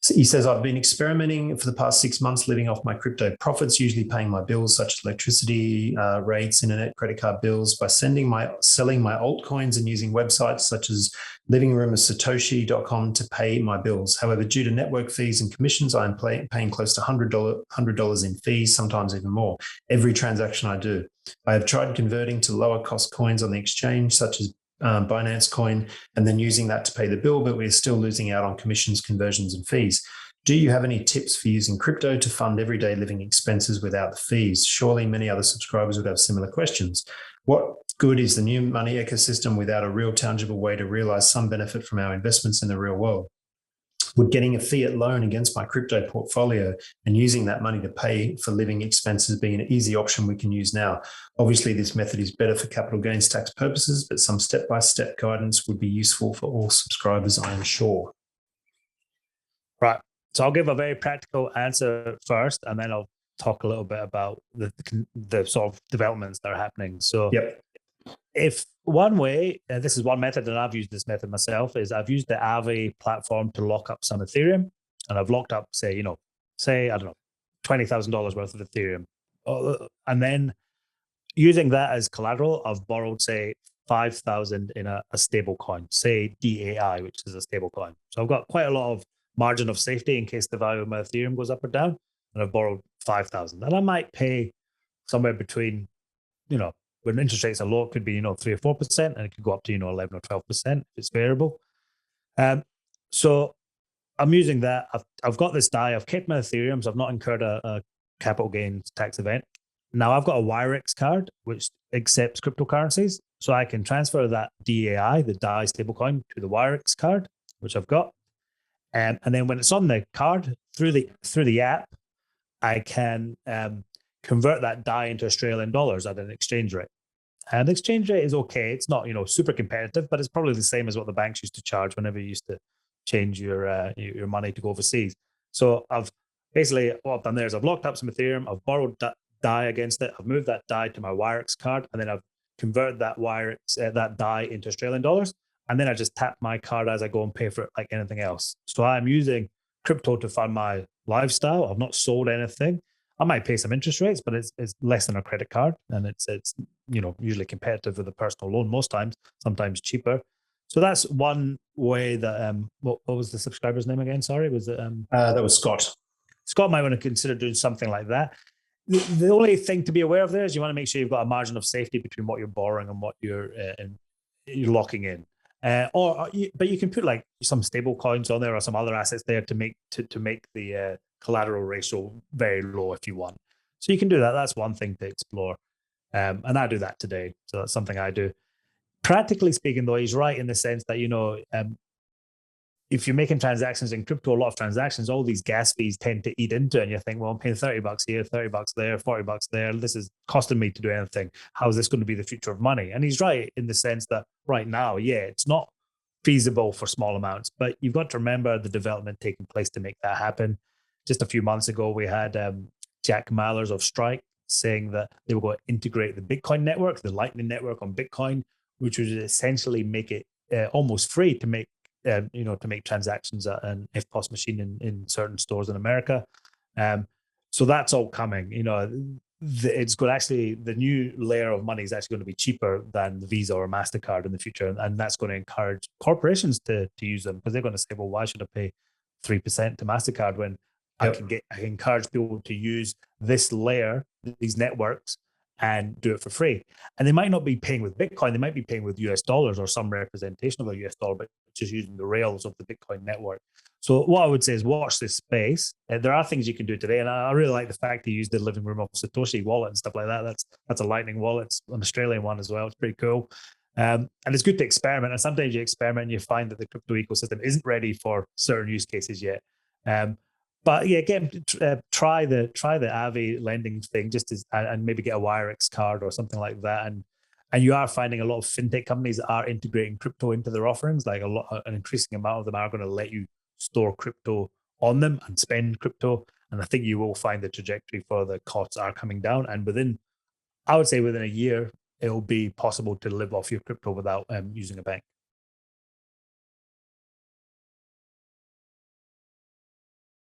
He says, I've been experimenting for the past 6 months, living off my crypto profits, usually paying my bills such as electricity rates, internet, credit card bills by selling my altcoins and using websites such as livingroomofsatoshi.com to pay my bills. However, due to network fees and commissions, I am paying close to $100 in fees, sometimes even more, every transaction I do. I have tried converting to lower cost coins on the exchange, such as Binance Coin, and then using that to pay the bill, but we're still losing out on commissions, conversions, and fees. Do you have any tips for using crypto to fund everyday living expenses without the fees? Surely many other subscribers would have similar questions. What good is the new money ecosystem without a real tangible way to realize some benefit from our investments in the real world? Would getting a fiat loan against my crypto portfolio and using that money to pay for living expenses be an easy option we can use now? Obviously, this method is better for capital gains tax purposes, but some step-by-step guidance would be useful for all subscribers, I am sure. Right. So I'll give a very practical answer first, and then I'll talk a little bit about the sort of developments that are happening. So if one way, this is one method, and I've used this method myself, is I've used the Aave platform to lock up some Ethereum, and I've locked up, say, I don't know, $20,000 worth of Ethereum. And then using that as collateral, I've borrowed, say, 5,000 in a stable coin, say DAI, which is a stable coin. So I've got quite a lot of margin of safety in case the value of my Ethereum goes up or down, and I've borrowed 5,000. And I might pay somewhere between, when interest rates are low, it could be, 3 or 4%, and it could go up to, 11 or 12% if it's variable. So I'm using that. I've got this DAI. I've kept my Ethereum, so I've not incurred a capital gains tax event. Now I've got a Wirex card, which accepts cryptocurrencies. So I can transfer that DAI, the DAI stablecoin, to the Wirex card, which I've got. And then when it's on the card, through the app, I can convert that DAI into Australian dollars at an exchange rate. And the exchange rate is okay. It's not, super competitive, but it's probably the same as what the banks used to charge whenever you used to change your money to go overseas. So what I've done there is I've locked up some Ethereum, I've borrowed that DAI against it, I've moved that DAI to my Wirex card, and then I've converted that that DAI into Australian dollars. And then I just tap my card as I go and pay for it like anything else. So I'm using crypto to fund my lifestyle. I've not sold anything. I might pay some interest rates, but it's less than a credit card, and it's usually competitive with a personal loan most times, sometimes cheaper. So that's one way that what was the subscriber's name again? Sorry, was it that was Scott. Scott might want to consider doing something like that. The only thing to be aware of there is you want to make sure you've got a margin of safety between what you're borrowing and what you're locking in. But you can put like some stable coins on there or some other assets there to make the collateral ratio very low if you want. So you can do that. That's one thing to explore. And I do that today. So that's something I do. Practically speaking, though, he's right in the sense that, if you're making transactions in crypto, a lot of transactions, all these gas fees tend to eat into it. And you think, well, I'm paying $30 here, $30 there, $40 there. This is costing me to do anything. How is this going to be the future of money? And he's right in the sense that right now, it's not feasible for small amounts, but you've got to remember the development taking place to make that happen. Just a few months ago, we had Jack Mallers of Strike saying that they were going to integrate the Bitcoin network, the Lightning network on Bitcoin, which would essentially make it almost free to make transactions at an FPOS machine in certain stores in America. So that's all coming. It's going the new layer of money is actually going to be cheaper than the Visa or MasterCard in the future. And that's going to encourage corporations to use them, because they're going to say, well, why should I pay 3% to MasterCard when I can encourage people to use this layer, these networks, and do it for free. And they might not be paying with Bitcoin. They might be paying with US dollars or some representation of a US dollar, but just using the rails of the Bitcoin network. So what I would say is watch this space. There are things you can do today. And I really like the fact he used the living room of Satoshi wallet and stuff like that. That's a Lightning wallet. It's an Australian one as well. It's pretty cool. And it's good to experiment. And sometimes you experiment and you find that the crypto ecosystem isn't ready for certain use cases yet. But yeah, try the Aave lending thing and maybe get a Wirex card or something like that. And you are finding a lot of fintech companies that are integrating crypto into their offerings. Like an increasing amount of them are going to let you store crypto on them and spend crypto. And I think you will find the trajectory for the costs are coming down. And I would say within a year, it will be possible to live off your crypto without using a bank.